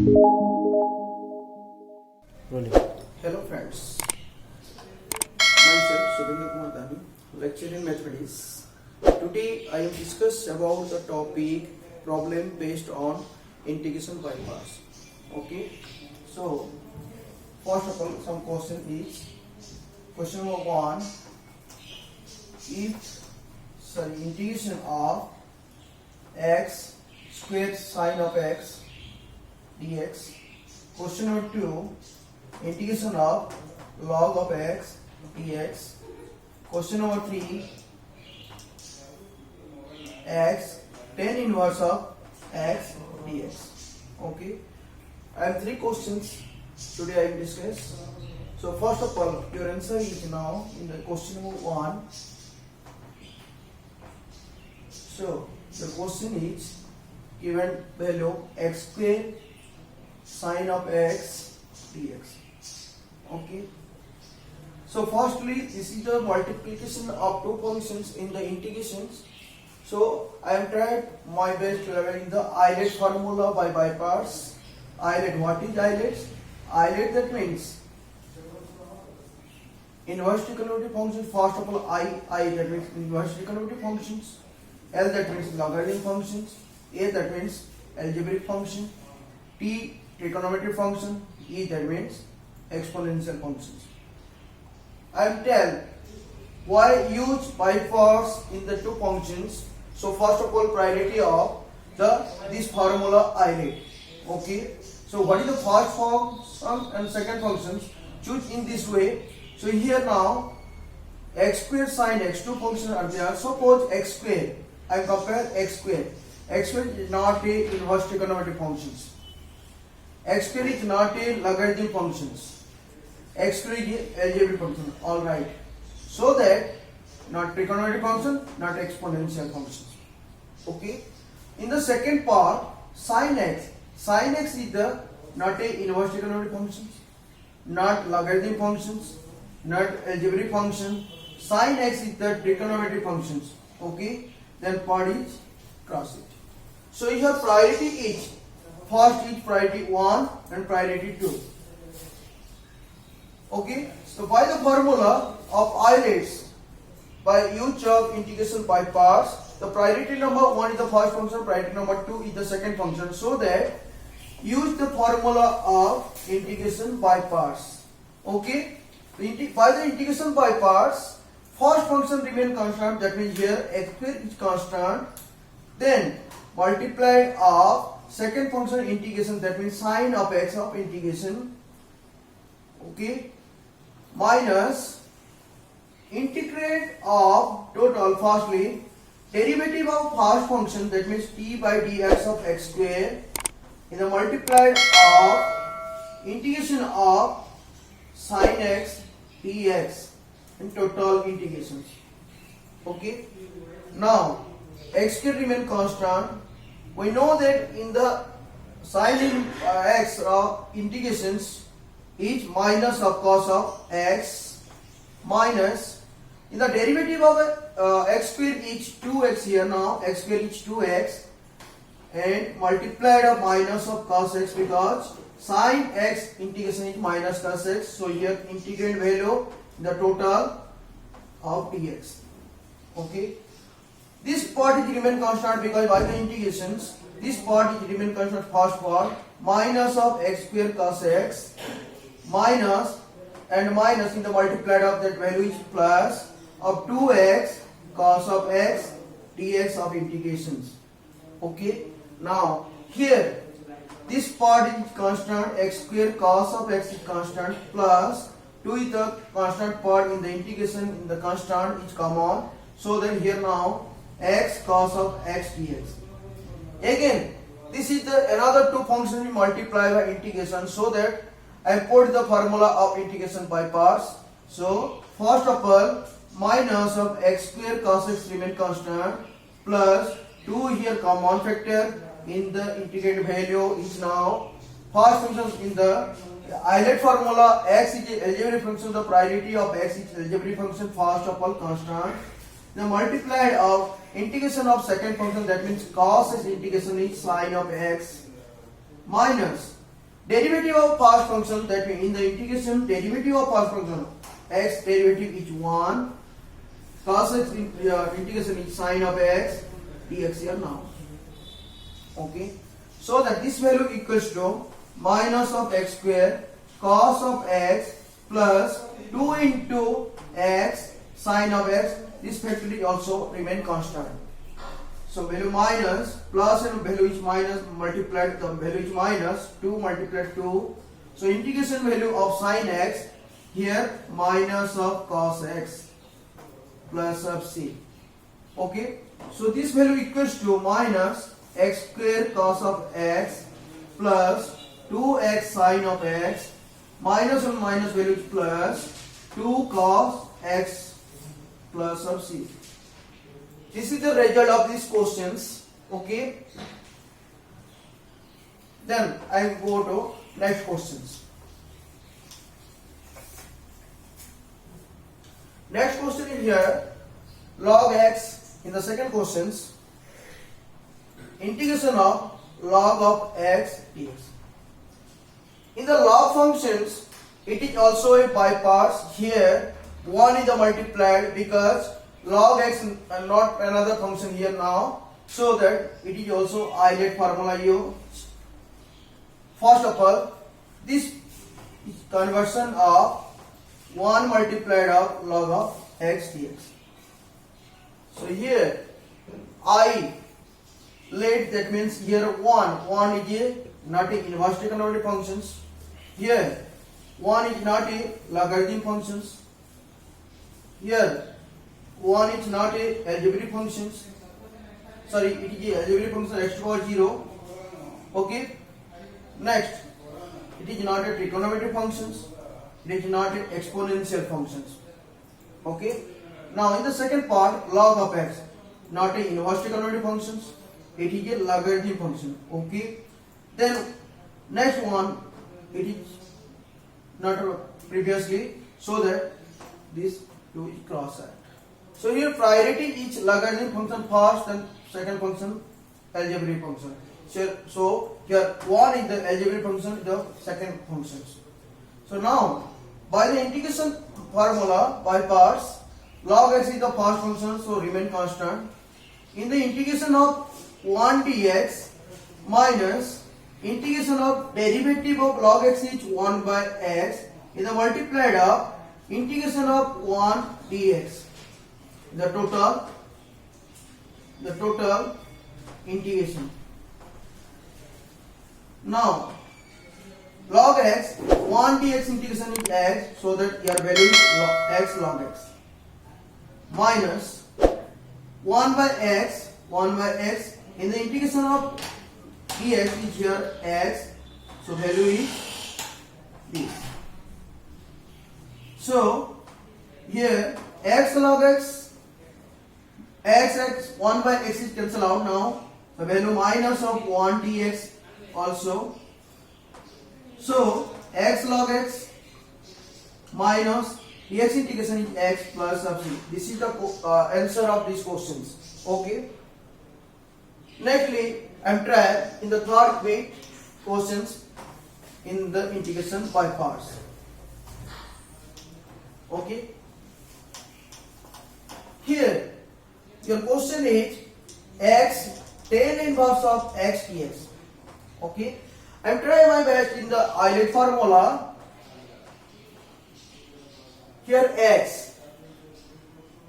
Rolling. Hello friends, myself Subhendra Kumar Dani, lecturer in mathematics. Today I am discuss about the topic problem based on integration by parts. Okay, so first of all, some question is question number 1. If integration of x squared sine of x dx. Question number 2. Integration of log of x dx. Question number 3. X tan inverse of x dx. Okay, I have 3 questions today I will discuss. So first of all, your answer is now in the question number 1. So the question is given value x square sine of x dx. Okay, so firstly this is the multiplication of two functions in the integrations. So I am tried my best to write the Euler formula by parts. Euler, what is Euler? Euler, that means inverse trigonometric function. First of all, I that means inverse trigonometric functions. L that means logarithm functions. A that means algebraic function. T trigonometric function. E that means exponential functions. I will tell why use by parts in the two functions. So first of all, priority of this formula Euler. Okay. So what is the first function and second functions? Choose in this way. So here now x square sine x, two functions are there. Suppose x square, I compare x square. X square is not a inverse trigonometric functions. X square is not a logarithm functions. X square is algebraic function. All right. So that not trigonometric function, not exponential functions. Okay. In the second part, sin x. Sin x is the not a inverse trigonometric functions, not logarithm functions, not algebraic function. Sin x is the trigonometric functions. Okay. Then part is cross it. So your priority is first is priority 1 and priority 2. Okay. So by the formula of Euler's, by use of integration by parts, the priority number 1 is the first function, priority number 2 is the second function. So that use the formula of integration by parts. Okay. By the integration by parts, first function remain constant, that means here x square is constant. Then multiplied of second function integration, that means sine of x of integration. Okay. Minus integrate of total, firstly derivative of first function, that means t by dx of x square, in the multiplied of integration of sine x dx in total integrations. Okay. Now x square remain constant. We know that in the sine x integrations is minus of cos of x, minus in the derivative of x square is 2x here. Now x square is 2x and multiplied of minus of cos x, because sine x integration is minus cos x. So here integrand value the total of dx. Okay. This part is remain constant because by the integrations this part is remain constant. First part minus of x square cos x, minus and minus in the multiplied of that value is plus of 2x cos of x dx of integrations. Okay. Now here this part is constant, x square cos of x is constant, plus 2 is the constant part in the integration, in the constant is common. So then here now x cos of x dx. Again this is the another two functions we multiply by integration, so that I put the formula of integration by parts. So first of all, minus of x square cos x remain constant, plus 2 here common factor in the integrated value is now first function in the Euler formula. X is a algebraic function, the priority of x is algebraic function, first of all constant. The multiplied of integration of second function, that means cos x integration is sine of x, minus derivative of first function, that means in the integration derivative of first function, x derivative is 1, cos x integration is sine of x dx here now. Okay, so that this value equals to minus of x square cos of x plus 2 into x sine of x. This factor also remain constant. So value minus plus and value is minus multiplied, the value is minus 2 multiplied 2. So integration value of sine x here minus of cos x plus of c. Okay, so this value equals to minus x square cos of x plus 2x sine of x minus and minus value is plus 2 cos x plus of c. This is the result of these questions. Okay, then I go to next questions. Next question is here, log x in the second questions, integration of log of x dx. In the log functions, it is also a by parts. Here 1 is the multiplied because log x and not another function here now, so that it is also islet formula used. First of all, this is conversion of 1 multiplied of log of x dx. So here I let, that means here 1 is a not a inverse trigonometric functions. Here 1 is not a logarithm functions. Here 1 is not a algebraic functions. Sorry, it is a algebraic function x to the power 0. Okay. Next, it is not a trigonometric functions. It is not a exponential functions. Okay. Now in the second part, log of x, not a inverse trigonometric functions. It is a logarithm function. Okay. Then next one, it is not previously, so that this two is cross out. So here priority is logarithm function first, then second function algebraic function. So here 1 is the algebraic function, the second functions. So now by the integration formula by parts, log x is the first function, so remain constant. In the integration of 1 dx minus integration of derivative of log x is 1 by x is the multiplied of integration of 1 dx. The total integration. Now log x, 1 dx integration is x, so that your value is x log x, minus 1 by x in the integration of dx is here x, so value is this. So here x log x, 1 by x is cancelled out now, the value minus of 1 dx also. So x log x minus dx integration is x plus of c. This is the answer of these questions. Okay. Nextly, I am trying in the third bit questions in the integration by parts. Okay. Here your question is x tan inverse of x dx. Okay. I am trying my best in the islet formula. Here x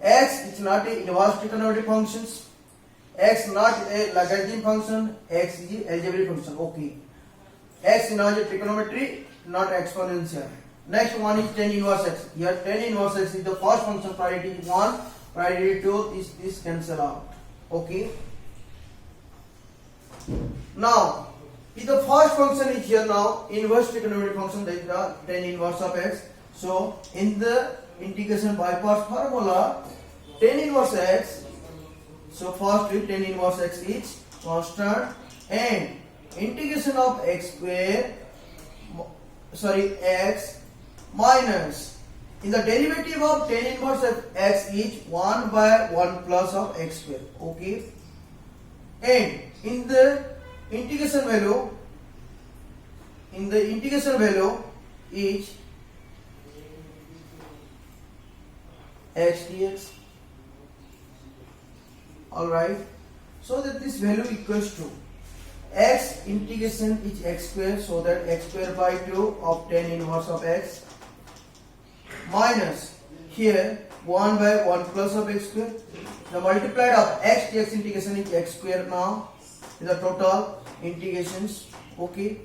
is not a inverse trigonometric functions. X not a logarithm function. X is a algebraic function. Okay. X is not a trigonometry, not exponential. Next one is tan inverse x. Here tan inverse x is the first function. Priority 1, priority 2 is cancel out. Okay. Now, if the first function is here now, inverse trigonometric function, that is the tan inverse of x. So, in the integration by parts formula, tan inverse x, so first with tan inverse x is constant, and integration of x square, x minus, in the derivative of tan inverse of x is 1 by 1 plus of x square. Okay. And in the integration value in the integration value is x dx. Alright, so that this value equals to x integration is x square, so that x square by 2 of tan inverse of x minus here 1 by 1 plus of x square. The multiplied of x dx integration is x square now is the total integrations. Okay,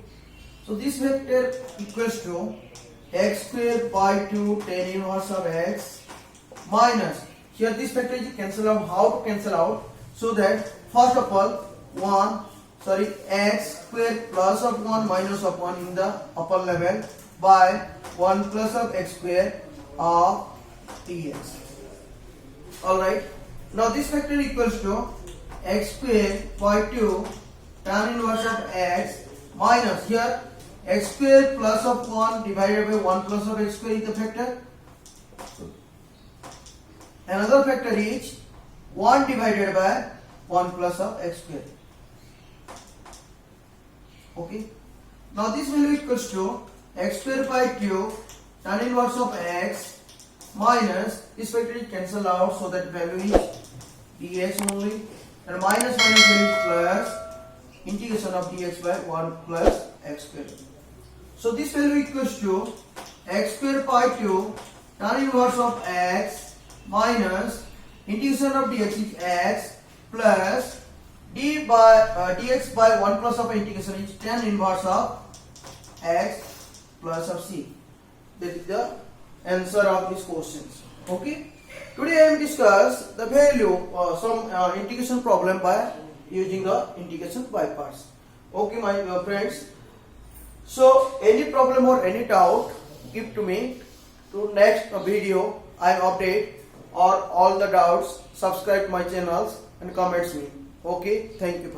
so this vector equals to x square by 2 tan inverse of x minus here this factor is cancel out. How to cancel out? So that first of all x square plus of 1 minus of 1 in the upper level by 1 plus of x square of dx. Alright, now this factor equals to x square by 2 tan inverse of x minus here x square plus of 1 divided by 1 plus of x square is the factor. Another factor is 1 divided by 1 plus of x square. Okay, now this value equals to x square by 2 tan inverse of x minus this factor is cancelled out, so that value is dx only, and minus value is plus integration of dx by 1 plus x square. So this value equals to x square by 2 tan inverse of x minus integration of dx is x plus dx by 1 plus of integration is tan inverse of x plus of c. That is the answer of these questions. Okay, today I will discuss the value some integration problem by using the integration by parts. Okay, my friends, so any problem or any doubt, give to me. To next video I update or all the doubts, subscribe my channels and comments me. Okay, thank you.